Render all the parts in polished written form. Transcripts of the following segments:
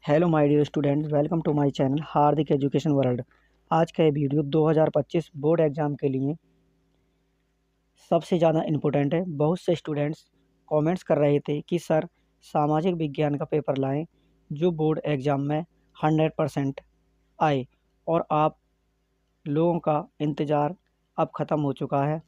Hello my dear students, welcome to my channel Hardik education world. आज का ये video 2025 board exam के लिए सबसे ज़्यादा इम्पोर्टेंट है। बहुत से स्टूडेंट्स कमेंट्स कर रहे थे कि सर सामाजिक विज्ञान का पेपर लाएं जो बोर्ड एग्ज़ाम में 100% आए, और आप लोगों का इंतज़ार अब ख़त्म हो चुका है।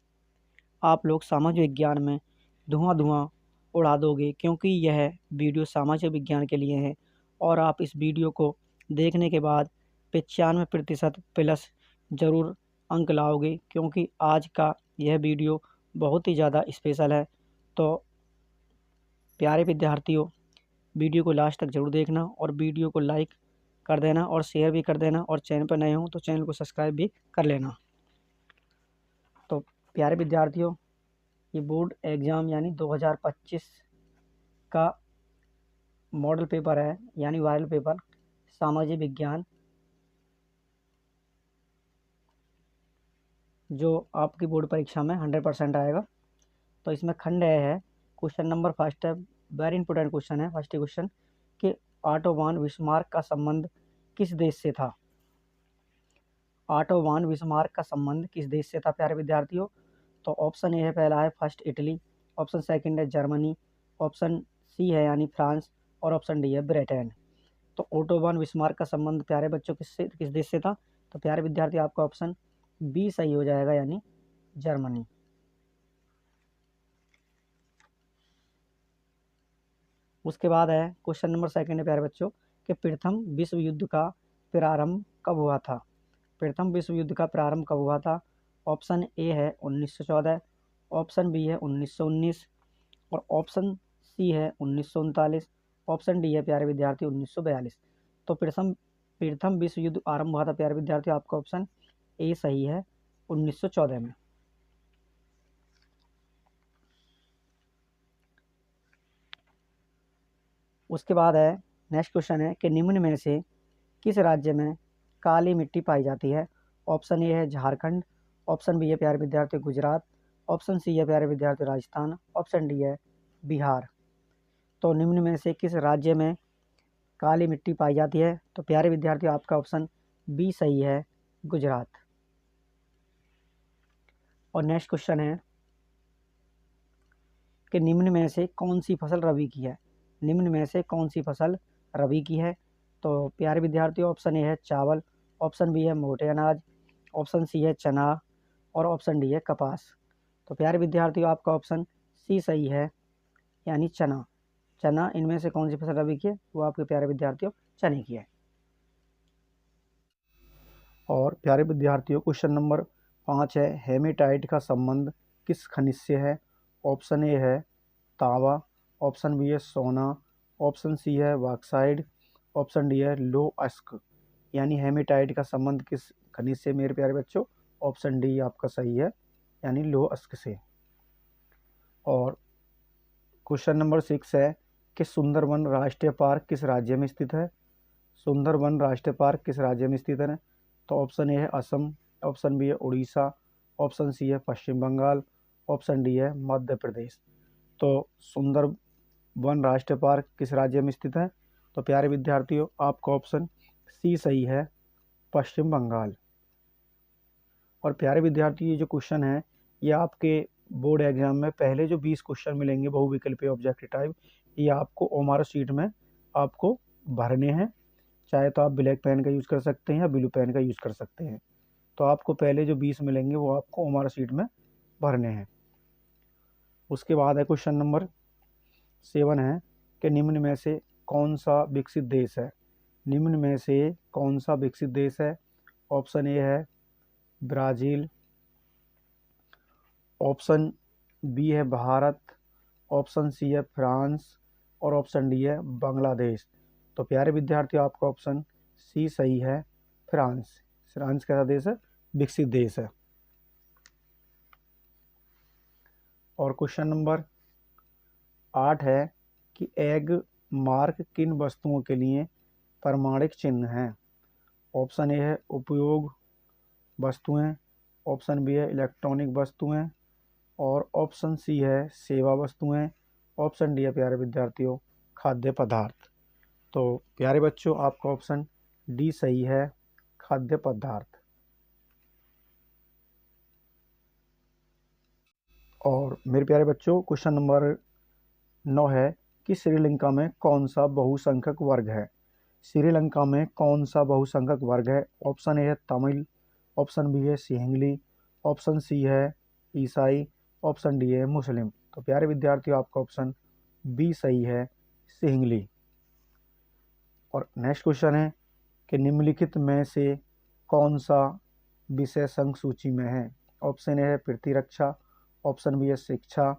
आप लोग सामाजिक विज्ञान में धुआं उड़ा दोगे, क्योंकि यह वीडियो सामाजिक विज्ञान के लिए है और आप इस वीडियो को देखने के बाद 95% प्लस ज़रूर अंक लाओगे, क्योंकि आज का यह वीडियो बहुत ही ज़्यादा स्पेशल है। तो प्यारे विद्यार्थियों, वीडियो को लास्ट तक ज़रूर देखना और वीडियो को लाइक कर देना और शेयर भी कर देना, और चैनल पर नए हो तो चैनल को सब्सक्राइब भी कर लेना। तो प्यारे विद्यार्थियों, ये बोर्ड एग्ज़ाम यानी 2025 का मॉडल पेपर है, यानी वायरल पेपर सामाजिक विज्ञान, जो आपकी बोर्ड परीक्षा में 100% आएगा। तो इसमें खंड ए है। क्वेश्चन नंबर फर्स्ट है, वेरी इंपॉर्टेंट क्वेश्चन है। फर्स्ट क्वेश्चन कि ऑटो वन बिस्मार्क का संबंध किस देश से था। ऑटो वन बिस्मार्क का संबंध किस देश से था प्यारे विद्यार्थियों? तो ऑप्शन ए है, पहला है फर्स्ट इटली, ऑप्शन सेकंड है जर्मनी, ऑप्शन सी है यानी फ्रांस, और ऑप्शन डी है ब्रिटेन। तो ऑटो वन बिस्मार्क का संबंध प्यारे बच्चों किस देश से था? तो प्यारे विद्यार्थी आपका ऑप्शन बी सही हो जाएगा, यानी जर्मनी। उसके बाद है क्वेश्चन नंबर सेकंड है प्यारे बच्चों कि प्रथम विश्व युद्ध का प्रारंभ कब हुआ था। प्रथम विश्व युद्ध का प्रारंभ कब हुआ था? ऑप्शन ए है 1914, ऑप्शन बी है 1919, और ऑप्शन सी है 1939, ऑप्शन डी है प्यारे विद्यार्थी 1942। तो प्रथम प्रथम विश्व युद्ध आरंभ हुआ था प्यारे विद्यार्थी, आपका ऑप्शन ए सही है, 1914 में। उसके बाद है नेक्स्ट क्वेश्चन है कि निम्न में से किस राज्य में काली मिट्टी पाई जाती है। ऑप्शन ए है झारखंड, ऑप्शन बी है प्यारे विद्यार्थी गुजरात, ऑप्शन सी है प्यारे विद्यार्थी राजस्थान, ऑप्शन डी है बिहार। तो निम्न में से किस राज्य में काली मिट्टी पाई जाती है? तो प्यारे विद्यार्थी आपका ऑप्शन बी सही है, गुजरात। और नेक्स्ट क्वेश्चन है कि निम्न में से कौन सी फसल रबी की है। निम्न में से कौन सी फसल रबी की है? तो प्यारे विद्यार्थियों ऑप्शन ए है चावल, ऑप्शन बी है मोटे अनाज, ऑप्शन सी है चना, और ऑप्शन डी है कपास। तो प्यारे विद्यार्थियों आपका ऑप्शन सी सही है, यानी चना। चना, इनमें से कौन सी फसल रबी की है? वो आपके प्यारे विद्यार्थियों चने की है। और प्यारे विद्यार्थियों क्वेश्चन नंबर 5 है, हेमेटाइट का संबंध किस खनिज से है। ऑप्शन ए है तांबा, ऑप्शन बी है सोना, ऑप्शन सी है बॉक्साइड, ऑप्शन डी है लोह अयस्क। यानी हेमेटाइट का संबंध किस खनिज से मेरे प्यारे बच्चों? ऑप्शन डी आपका सही है, यानी लोह अयस्क से। और क्वेश्चन नंबर 6 है कि सुंदरबन राष्ट्रीय पार्क किस राज्य में स्थित है। सुंदरबन राष्ट्रीय पार्क किस राज्य में स्थित है? तो ऑप्शन ए है असम, ऑप्शन बी है उड़ीसा, ऑप्शन सी है पश्चिम बंगाल, ऑप्शन डी है मध्य प्रदेश। तो सुंदरबन राष्ट्रीय पार्क किस राज्य में स्थित है? तो प्यारे विद्यार्थियों आपका ऑप्शन सी सही है, पश्चिम बंगाल। और प्यारे विद्यार्थी, ये जो क्वेश्चन है ये आपके बोर्ड एग्जाम में पहले जो 20 क्वेश्चन मिलेंगे बहुविकल्पीय ऑब्जेक्टिव टाइप, ये आपको ओमार शीट में आपको भरने हैं। चाहे तो आप ब्लैक पेन का यूज़ कर सकते हैं या ब्लू पेन का यूज़ कर सकते हैं। तो आपको पहले जो 20 मिलेंगे वो आपको ओमार शीट में भरने हैं। उसके बाद है क्वेश्चन नंबर 7 है कि निम्न में से कौन सा विकसित देश है। निम्न में से कौन सा विकसित देश है? ऑप्शन ए है ब्राज़ील, ऑप्शन बी है भारत, ऑप्शन सी है फ्रांस, और ऑप्शन डी है बांग्लादेश। तो प्यारे विद्यार्थियों आपका ऑप्शन सी सही है, फ्रांस। फ्रांस कैसा देश है? विकसित देश है। और क्वेश्चन नंबर 8 है कि एग मार्क किन वस्तुओं के लिए प्रमाणिक चिन्ह है। ऑप्शन ए है उपयोग वस्तुएं, ऑप्शन बी है इलेक्ट्रॉनिक वस्तुएं, और ऑप्शन सी है सेवा वस्तुएं, ऑप्शन डी है प्यारे विद्यार्थियों खाद्य पदार्थ। तो प्यारे बच्चों आपका ऑप्शन डी सही है, खाद्य पदार्थ। और मेरे प्यारे बच्चों क्वेश्चन नंबर 9 है कि श्रीलंका में कौन सा बहुसंख्यक वर्ग है। श्रीलंका में कौन सा बहुसंख्यक वर्ग है। ऑप्शन ए है तमिल, ऑप्शन बी है सिंहली, ऑप्शन सी है ईसाई, ऑप्शन डी है मुस्लिम। तो प्यारे विद्यार्थियों आपका ऑप्शन बी सही है, सिंहली। और नेक्स्ट क्वेश्चन है कि निम्नलिखित में से कौन सा विषय संघ सूची में है। ऑप्शन ए है प्रतिरक्षा, ऑप्शन बी है शिक्षा,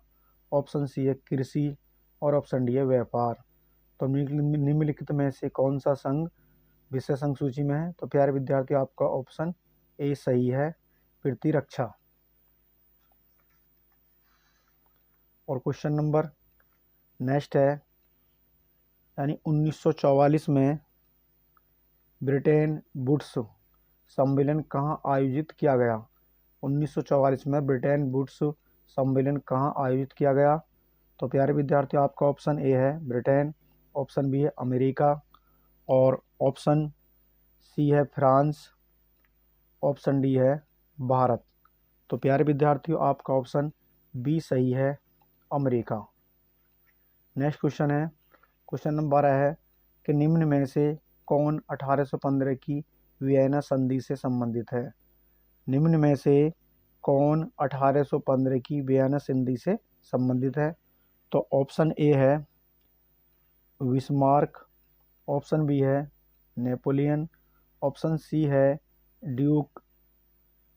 ऑप्शन सी है कृषि और ऑप्शन डी है व्यापार। तो निम्नलिखित में से कौन सा संघ विषय संघ सूची में है। तो प्यारे विद्यार्थियों आपका ऑप्शन ए सही है, प्रतिरक्षा। और क्वेश्चन नंबर नेक्स्ट है यानी 1944 में ब्रिटेन वुड्स सम्मेलन कहाँ आयोजित किया गया। 1944 में ब्रिटेन वुड्स सम्मेलन कहाँ आयोजित किया गया। तो प्यारे विद्यार्थियों आपका ऑप्शन ए है ब्रिटेन, ऑप्शन बी है अमेरिका और ऑप्शन सी है फ्रांस, ऑप्शन डी है भारत। तो प्यारे विद्यार्थियों आपका ऑप्शन बी सही है, अमेरिका। नेक्स्ट क्वेश्चन है क्वेश्चन नंबर 12 है कि निम्न में से कौन 1815 की वियना संधि से संबंधित है। निम्न में से कौन 1815 की वियना संधि से संबंधित है। तो ऑप्शन ए है बिस्मार्क, ऑप्शन बी है नेपोलियन, ऑप्शन सी है ड्यूक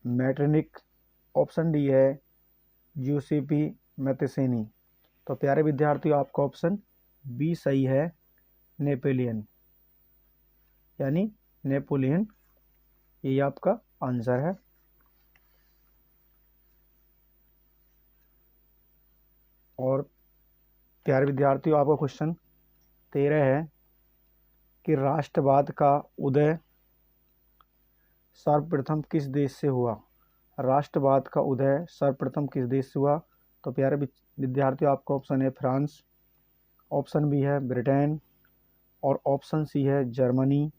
मैटरनिक, ऑप्शन डी है ज्यूसेपी मैथेसेनी। तो प्यारे विद्यार्थियों आपका ऑप्शन बी सही है, नेपोलियन, यानी नेपोलियन, ये आपका आंसर है। और प्यारे विद्यार्थियों आपका क्वेश्चन 13 है कि राष्ट्रवाद का उदय सर्वप्रथम किस देश से हुआ। राष्ट्रवाद का उदय सर्वप्रथम किस देश से हुआ। तो प्यारे विद्यार्थियों आपका ऑप्शन है फ्रांस, ऑप्शन बी है ब्रिटेन और ऑप्शन सी है जर्मनी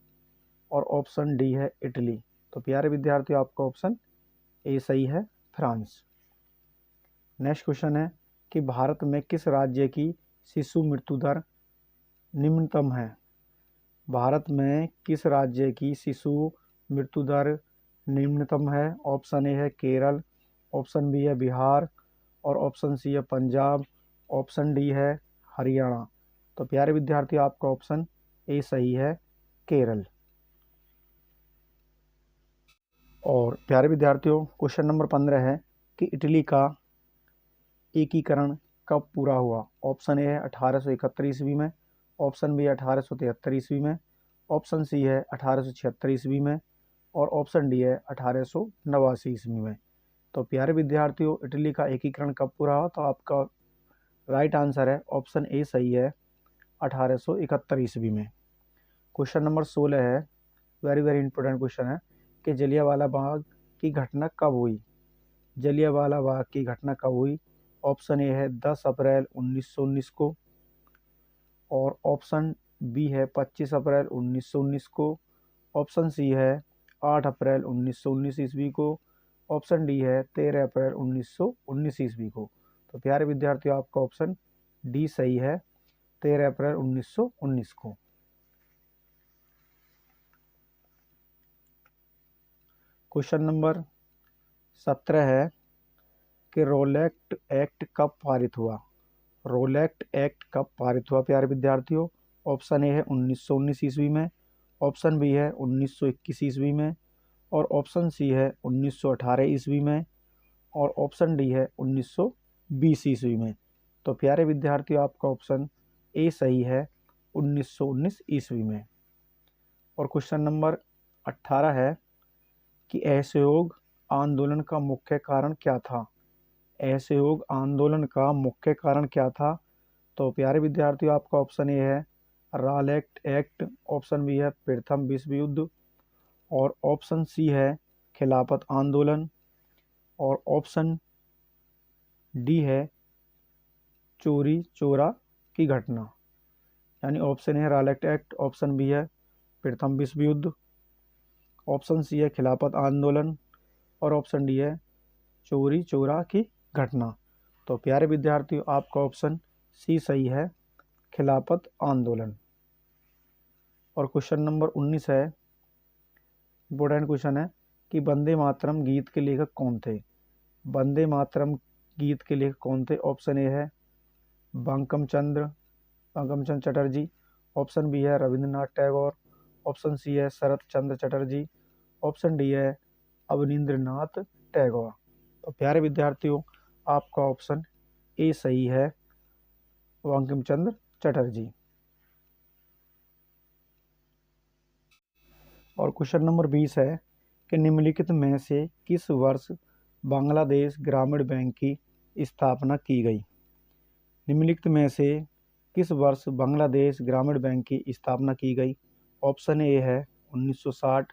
और ऑप्शन डी है इटली। तो प्यारे विद्यार्थियों आपका ऑप्शन ए सही है, फ्रांस। नेक्स्ट क्वेश्चन है कि भारत में किस राज्य की शिशु मृत्यु दर निम्नतम है। भारत में किस राज्य की शिशु मृत्यु दर निम्नतम है। ऑप्शन ए है केरल, ऑप्शन बी है बिहार और ऑप्शन सी है पंजाब, ऑप्शन डी है हरियाणा। तो प्यारे विद्यार्थी आपका ऑप्शन ए सही है, केरल। और प्यारे विद्यार्थियों क्वेश्चन नंबर 15 है कि इटली का एकीकरण कब पूरा हुआ। ऑप्शन ए है 1871 ईस्वी में, ऑप्शन बी है 1873 ईस्वी में, ऑप्शन सी है 1876 ईस्वी में और ऑप्शन डी है 1889 ईस्वी में। तो प्यारे विद्यार्थियों इटली का एकीकरण कब पूरा हुआ। तो आपका राइट आंसर है ऑप्शन ए सही है, 1871 ईस्वी में। क्वेश्चन नंबर 16 है, वेरी वेरी इंपॉर्टेंट क्वेश्चन है कि जलियांवाला बाग की घटना कब हुई। जलियांवाला बाग की घटना कब हुई। ऑप्शन ए है 10 अप्रैल 1919 को और ऑप्शन बी है 25 अप्रैल 1919 को, ऑप्शन सी है 8 अप्रैल 1919 ईस्वी को, ऑप्शन डी है 13 अप्रैल 1919 ईस्वी को। तो प्यारे विद्यार्थियों आपका ऑप्शन डी सही है, 13 अप्रैल 1919 को। क्वेश्चन नंबर 17 है कि रोलेक्ट एक्ट कब पारित हुआ। रोलेक्ट एक्ट कब पारित हुआ प्यारे विद्यार्थियों। ऑप्शन ए है 1919 ईस्वी में, ऑप्शन बी है 1921 ईस्वी में और ऑप्शन सी है 1918 ईस्वी में और ऑप्शन डी है 1920 ईस्वी में। तो प्यारे विद्यार्थियों आपका ऑप्शन ए सही है, 1919 ईस्वी में। और क्वेश्चन नंबर 18 है कि असहयोग आंदोलन का मुख्य कारण क्या था। असहयोग आंदोलन का मुख्य कारण क्या था। तो प्यारे विद्यार्थियों आपका ऑप्शन ए है रॉलेक्ट एक्ट, ऑप्शन बी है प्रथम विश्व युद्ध और ऑप्शन सी है खिलाफत आंदोलन और ऑप्शन डी है चोरी चोरा की घटना। यानी ऑप्शन ए है रालेट एक्ट, ऑप्शन बी है प्रथम विश्व युद्ध, ऑप्शन सी है खिलाफत आंदोलन और ऑप्शन डी है चोरी चौरा की घटना। तो प्यारे विद्यार्थियों आपका ऑप्शन सी सही है, खिलाफत आंदोलन। और क्वेश्चन नंबर 19 है, इम्पोर्टेंट क्वेश्चन है कि वंदे मातरम गीत के लेखक कौन थे। वंदे मातरम गीत के लेखक कौन थे? ऑप्शन ए है बंकिम चंद्र चटर्जी, ऑप्शन बी है रविंद्रनाथ टैगोर, ऑप्शन सी है शरत चंद्र चटर्जी, ऑप्शन डी है अवनींद्रनाथ टैगोर। तो प्यारे विद्यार्थियों आपका ऑप्शन ए सही है, बंकिम चंद्र चटर्जी। और क्वेश्चन नंबर 20 है कि निम्नलिखित में से किस वर्ष बांग्लादेश ग्रामीण बैंक की स्थापना की गई। निम्नलिखित में से किस वर्ष बांग्लादेश ग्रामीण बैंक की स्थापना की गई? ऑप्शन ए है 1960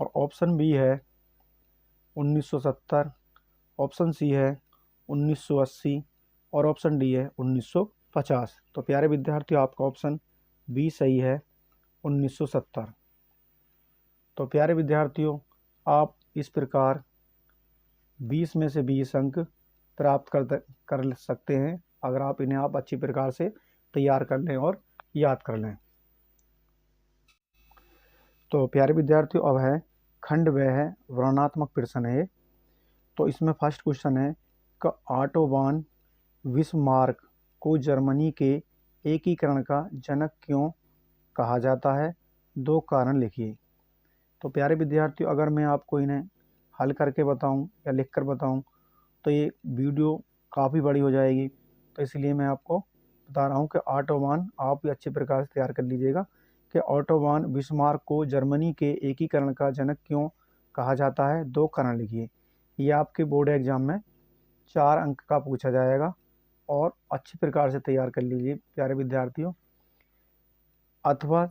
और ऑप्शन बी है 1970, ऑप्शन सी है 1980 और ऑप्शन डी है 1950। तो प्यारे विद्यार्थियों आपका ऑप्शन बी सही है, 1970। तो प्यारे विद्यार्थियों आप इस प्रकार 20 में से 20 अंक प्राप्त कर सकते हैं अगर आप इन्हें अच्छी प्रकार से तैयार कर लें और याद कर लें। तो प्यारे विद्यार्थियों अब है खंड व है वर्णनात्मक प्रश्न है। तो इसमें फर्स्ट क्वेश्चन है कि ऑटो वॉन बिस्मार्क को जर्मनी के एकीकरण का जनक क्यों कहा जाता है? 2 कारण लिखिए। तो प्यारे विद्यार्थियों अगर मैं आपको इन्हें हल करके बताऊं या लिख कर बताऊं तो ये वीडियो काफ़ी बड़ी हो जाएगी, तो इसलिए मैं आपको बता रहा हूं कि ऑटो वॉन आप भी अच्छी प्रकार से तैयार कर लीजिएगा कि ऑटो वॉन बिस्मार्क को जर्मनी के एकीकरण का जनक क्यों कहा जाता है। 2 कारण लिखिए। ये आपके बोर्ड एग्जाम में 4 अंक का पूछा जाएगा और अच्छी प्रकार से तैयार कर लीजिए प्यारे विद्यार्थियों। अथवा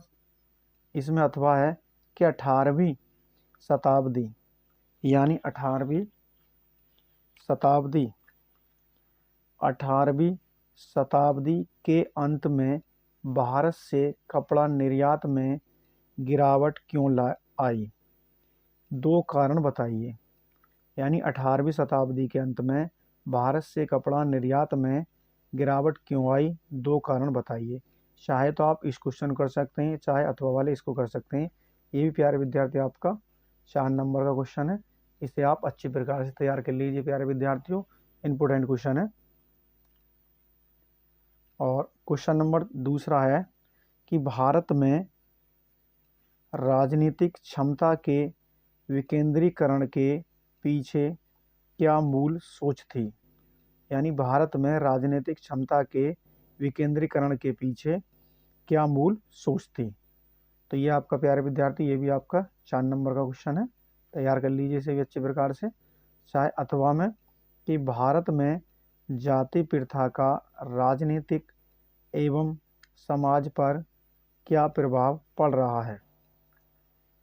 इसमें अथवा है कि 18वीं शताब्दी यानी 18वीं शताब्दी के अंत में भारत से कपड़ा निर्यात में गिरावट क्यों आई? 2 कारण बताइए। यानी 18वीं शताब्दी के अंत में भारत से कपड़ा निर्यात में गिरावट क्यों आई? 2 कारण बताइए। चाहे तो आप इस क्वेश्चन कर सकते हैं, चाहे अथवा वाले इसको कर सकते हैं। ये भी प्यारे विद्यार्थी आपका 4 नंबर का क्वेश्चन है, इसे आप अच्छी प्रकार से तैयार कर लीजिए प्यारे विद्यार्थियों, इम्पोर्टेंट क्वेश्चन है। और क्वेश्चन नंबर दूसरा है कि भारत में राजनीतिक क्षमता के विकेंद्रीकरण के पीछे क्या मूल सोच थी? यानी भारत में राजनीतिक क्षमता के विकेंद्रीकरण के पीछे क्या मूल सोच थी? तो ये आपका प्यारे विद्यार्थी ये भी आपका 4 नंबर का क्वेश्चन है, तैयार कर लीजिए इसे भी अच्छी प्रकार से। चाहे अथवा में कि भारत में जाति प्रथा का राजनीतिक एवं समाज पर क्या प्रभाव पड़ रहा है?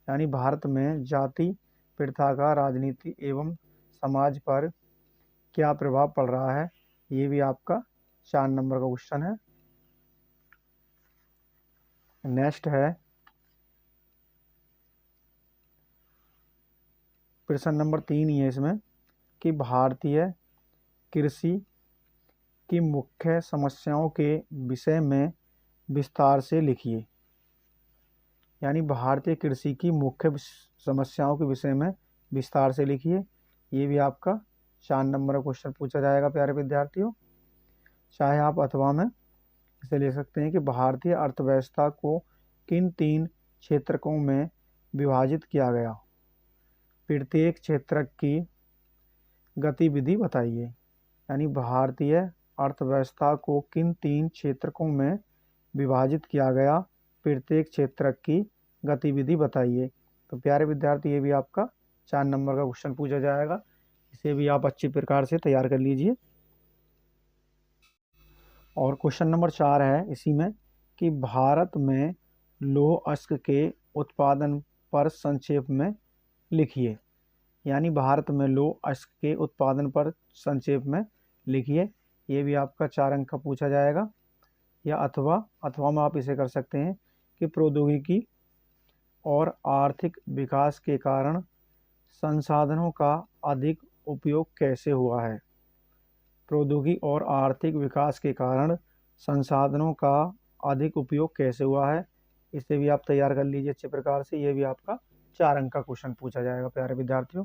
यानी भारत में जाति प्रथा का राजनीति एवं समाज पर क्या प्रभाव पड़ रहा है? ये भी आपका 4 नंबर का क्वेश्चन है। नेक्स्ट है प्रश्न नंबर 3 ही है इसमें कि भारतीय कृषि की मुख्य समस्याओं के विषय में विस्तार से लिखिए। यानी भारतीय कृषि की मुख्य समस्याओं के विषय में विस्तार से लिखिए। ये भी आपका 4 नंबर का क्वेश्चन पूछा जाएगा प्यारे विद्यार्थियों। चाहे आप अथवा में इसे ले सकते हैं कि भारतीय अर्थव्यवस्था को किन 3 क्षेत्रकों में विभाजित किया गया? प्रत्येक क्षेत्र की गतिविधि बताइए। यानी भारतीय अर्थव्यवस्था को किन 3 क्षेत्रकों में विभाजित किया गया? प्रत्येक क्षेत्र की गतिविधि बताइए। तो प्यारे विद्यार्थी ये भी आपका 4 नंबर का क्वेश्चन पूछा जाएगा, इसे भी आप अच्छी प्रकार से तैयार कर लीजिए। और क्वेश्चन नंबर 4 है इसी में कि भारत में लौह अयस्क के उत्पादन पर संक्षेप में लिखिए। यानी भारत में लौह अयस्क के उत्पादन पर संक्षेप में लिखिए। ये भी आपका 4 अंक का पूछा जाएगा। या अथवा में आप इसे कर सकते हैं कि प्रौद्योगिकी और आर्थिक विकास के कारण संसाधनों का अधिक उपयोग कैसे हुआ है। प्रौद्योगिकी और आर्थिक विकास के कारण संसाधनों का अधिक उपयोग कैसे हुआ है, इसे भी आप तैयार कर लीजिए अच्छे प्रकार से। ये भी आपका 4 अंक का क्वेश्चन पूछा जाएगा प्यारे विद्यार्थियों।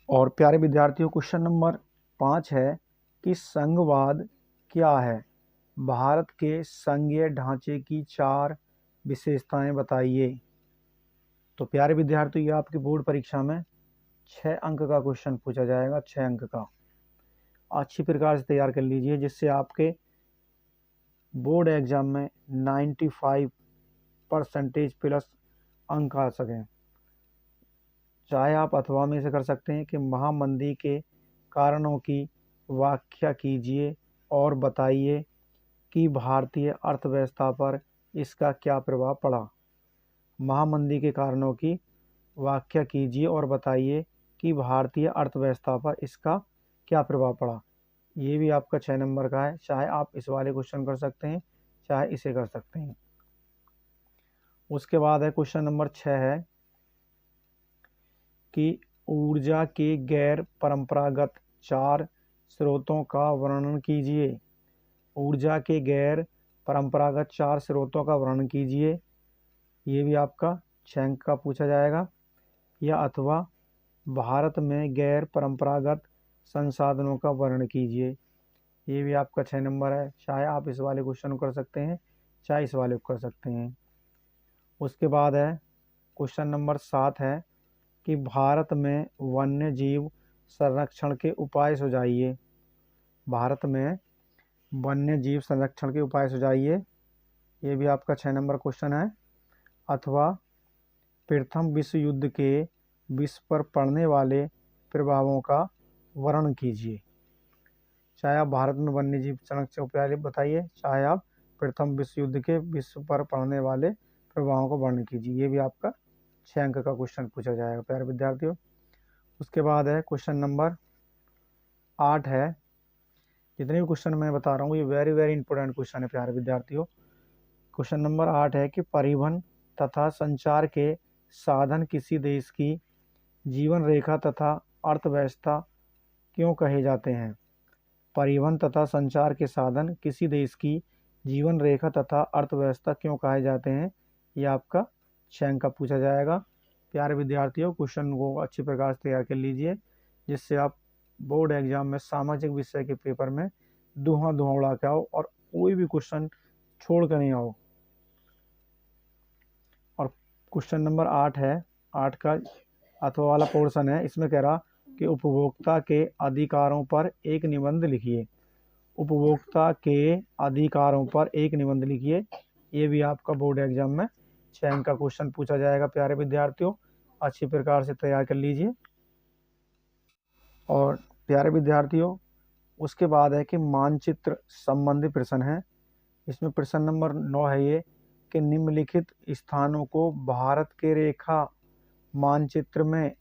और प्यारे विद्यार्थियों क्वेश्चन नंबर 5 है कि संघवाद क्या है। भारत के संघीय ढांचे की 4 विशेषताएं बताइए। तो प्यारे विद्यार्थियों ये आपकी बोर्ड परीक्षा में 6 अंक का क्वेश्चन पूछा जाएगा, 6 अंक का। अच्छी प्रकार से तैयार कर लीजिए जिससे आपके बोर्ड एग्जाम में 95% प्लस अंक आ सकें। चाहे आप अथवा में से कर सकते हैं कि महामंदी के कारणों की व्याख्या कीजिए और बताइए कि भारतीय अर्थव्यवस्था पर इसका क्या प्रभाव पड़ा। महामंदी के कारणों की व्याख्या कीजिए और बताइए कि भारतीय अर्थव्यवस्था पर इसका क्या प्रभाव पड़ा। ये भी आपका 6 नंबर का है। चाहे आप इस वाले क्वेश्चन कर सकते हैं, चाहे इसे कर सकते हैं। उसके बाद है क्वेश्चन नंबर 6 है कि ऊर्जा के गैर परंपरागत 4 स्रोतों का वर्णन कीजिए। ऊर्जा के गैर परंपरागत 4 स्रोतों का वर्णन कीजिए। ये भी आपका 6 अंक का पूछा जाएगा। या अथवा भारत में गैर परंपरागत संसाधनों का वर्णन कीजिए। ये भी आपका 6 नंबर है। चाहे आप इस वाले क्वेश्चन को कर सकते हैं, चाहे इस वाले को कर सकते हैं। उसके बाद है क्वेश्चन नंबर 7 है कि भारत में वन्य जीव संरक्षण के उपाय सुझाइए। भारत में वन्य जीव संरक्षण के उपाय सुझाइए। ये भी आपका 6 नंबर क्वेश्चन है। अथवा प्रथम विश्व युद्ध के विश्व पर पड़ने वाले प्रभावों का वर्णन कीजिए। चाहे आप भारत में वन्य जीव संरक्षण उपाय बताइए, चाहे आप प्रथम विश्व युद्ध के विश्व पर पड़ने वाले प्रभावों का वर्णन कीजिए। ये भी आपका 6 अंक का क्वेश्चन पूछा जाएगा प्यारे विद्यार्थियों। उसके बाद है क्वेश्चन नंबर 8 है। जितने भी क्वेश्चन मैं बता रहा हूँ ये वेरी वेरी इंपॉर्टेंट क्वेश्चन है प्यारे विद्यार्थियों। क्वेश्चन नंबर 8 है कि परिवहन तथा संचार के साधन किसी देश की जीवन रेखा तथा अर्थव्यवस्था क्यों कहे जाते हैं। परिवहन तथा संचार के साधन किसी देश की जीवन रेखा तथा अर्थव्यवस्था क्यों कहे जाते हैं। ये आपका 6 अंक का पूछा जाएगा प्यारे विद्यार्थियों। क्वेश्चन को अच्छी प्रकार से तैयार कर लीजिए जिससे आप बोर्ड एग्जाम में सामाजिक विषय के पेपर में धुआं उड़ा के आओ और कोई भी क्वेश्चन छोड़ कर नहीं आओ। और क्वेश्चन नंबर 8 है, 8 का अथवा वाला पोर्शन है। इसमें कह रहा कि उपभोक्ता के अधिकारों पर एक निबंध लिखिए। उपभोक्ता के अधिकारों पर एक निबंध लिखिए। ये भी आपका बोर्ड एग्जाम में 6 अंक का क्वेश्चन पूछा जाएगा प्यारे विद्यार्थियों। अच्छी प्रकार से तैयार कर लीजिए। और प्यारे विद्यार्थियों उसके बाद है कि मानचित्र संबंधी प्रश्न है। इसमें प्रश्न नंबर 9 है ये कि निम्नलिखित स्थानों को भारत के रेखा मानचित्र में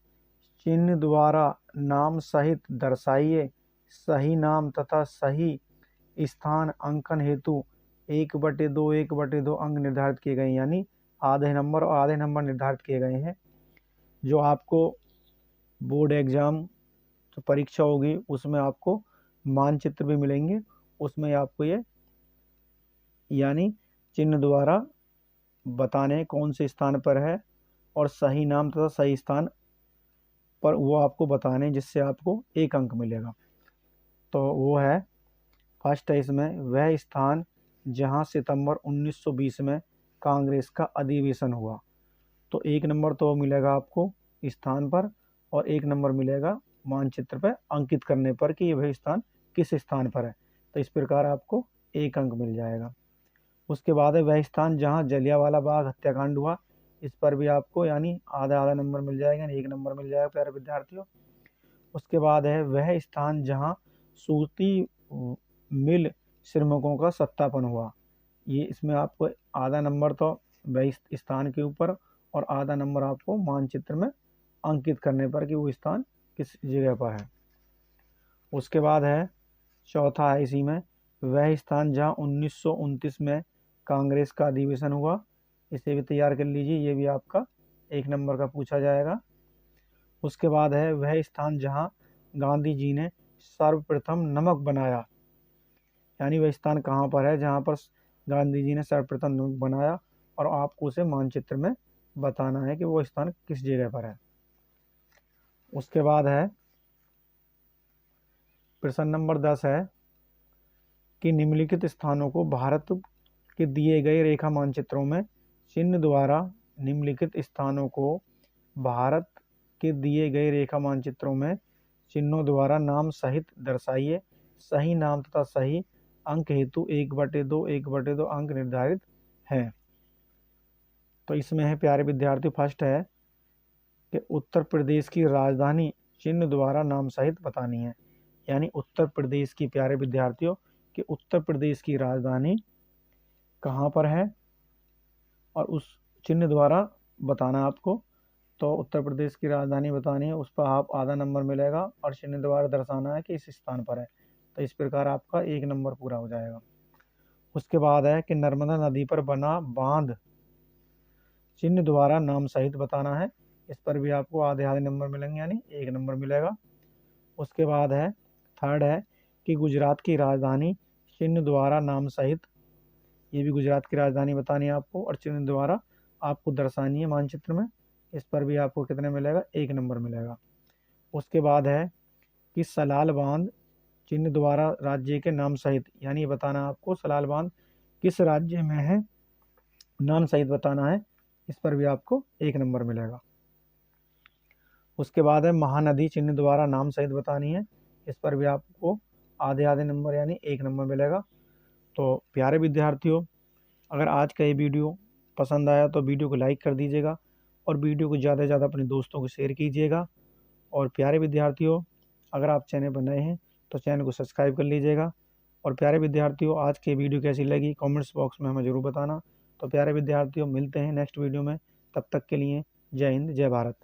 चिन्ह द्वारा नाम सहित दर्शाइए। सही नाम तथा सही स्थान अंकन हेतु 1/2 1/2 अंक निर्धारित किए गए, यानी आधे नंबर और आधे नंबर निर्धारित किए गए हैं। जो आपको बोर्ड एग्जाम जो परीक्षा होगी उसमें आपको मानचित्र भी मिलेंगे, उसमें आपको ये यानी चिन्ह द्वारा बताने कौन से स्थान पर है और सही नाम तथा सही स्थान पर वो आपको बताने, जिससे आपको 1 अंक मिलेगा। तो वो है फर्स्ट है इसमें वह स्थान जहां सितंबर 1920 में कांग्रेस का अधिवेशन हुआ। तो 1 नंबर तो मिलेगा आपको स्थान पर और 1 नंबर मिलेगा मानचित्र पर अंकित करने पर कि वह स्थान किस स्थान पर है। तो इस प्रकार आपको 1 अंक मिल जाएगा। उसके बाद है वह स्थान जहां जलियांवाला बाग हत्याकांड हुआ। इस पर भी आपको यानी आधा आधा नंबर मिल जाएगा, यानी 1 नंबर मिल जाएगा प्यारे विद्यार्थियों। उसके बाद है वह स्थान जहां सूती मिल श्रमिकों का सत्यापन हुआ। ये इसमें आपको आधा नंबर तो वह स्थान के ऊपर और आधा नंबर आपको मानचित्र में अंकित करने पर कि वो स्थान किस जगह पर है। उसके बाद है चौथा है इसी में वह स्थान जहां 1929 में कांग्रेस का अधिवेशन हुआ। इसे भी तैयार कर लीजिए, ये भी आपका 1 नंबर का पूछा जाएगा। उसके बाद है वह स्थान जहां गांधी जी ने सर्वप्रथम नमक बनाया, यानी वह स्थान कहाँ पर है जहाँ पर गांधी जी ने सर्वप्रथम नमक बनाया, और आपको उसे मानचित्र में बताना है कि वो स्थान किस जगह पर है। उसके बाद है प्रश्न नंबर 10 है कि निम्नलिखित स्थानों को भारत के दिए गए रेखा मानचित्रों में चिन्ह द्वारा, निम्नलिखित स्थानों को भारत के दिए गए रेखा मानचित्रों में चिन्हों द्वारा नाम सहित दर्शाइए। सही नाम तथा सही अंक हेतु 1/2 1/2 अंक निर्धारित हैं। तो इसमें है प्यारे विद्यार्थी, फर्स्ट है कि उत्तर प्रदेश की राजधानी चिन्ह द्वारा नाम सहित बतानी है, यानी उत्तर प्रदेश की, प्यारे विद्यार्थियों, कि उत्तर प्रदेश की राजधानी कहाँ पर है और उस चिन्ह द्वारा बताना आपको। तो उत्तर प्रदेश की राजधानी बतानी है, उस पर आप आधा नंबर मिलेगा, और चिन्ह द्वारा दर्शाना है कि इस स्थान पर है। तो इस प्रकार आपका 1 नंबर पूरा हो जाएगा। उसके बाद है कि नर्मदा नदी पर बना बांध चिन्ह द्वारा नाम सहित बताना है। इस पर भी आपको आधे आधे नंबर मिलेंगे, यानी 1 नंबर मिलेगा। उसके बाद है थर्ड है कि गुजरात की राजधानी चिन्ह द्वारा नाम सहित, ये भी गुजरात की राजधानी बतानी है आपको, और चिन्ह द्वारा आपको दर्शानी है मानचित्र में। इस पर भी आपको कितने मिलेगा, 1 नंबर मिलेगा। उसके बाद है कि सलाल बांध चिन्ह द्वारा राज्य के नाम सहित, यानी ये बताना आपको सलाल बांध किस राज्य में है, नाम सहित बताना है। इस पर भी आपको 1 नंबर मिलेगा। उसके बाद है महानदी चिन्ह द्वारा नाम सहित बतानी है। इस पर भी आपको आधे आधे नंबर, यानी 1 नंबर मिलेगा। तो प्यारे विद्यार्थियों, अगर आज का ये वीडियो पसंद आया तो वीडियो को लाइक कर दीजिएगा, और वीडियो को ज़्यादा से ज़्यादा अपने दोस्तों को शेयर कीजिएगा। और प्यारे विद्यार्थियों, अगर आप चैनल पर नए हैं तो चैनल को सब्सक्राइब कर लीजिएगा। और प्यारे विद्यार्थियों, आज की वीडियो कैसी लगी कमेंट्स बॉक्स में हमें ज़रूर बताना। तो प्यारे विद्यार्थियों, मिलते हैं नेक्स्ट वीडियो में, तब तक के लिए जय हिंद जय भारत।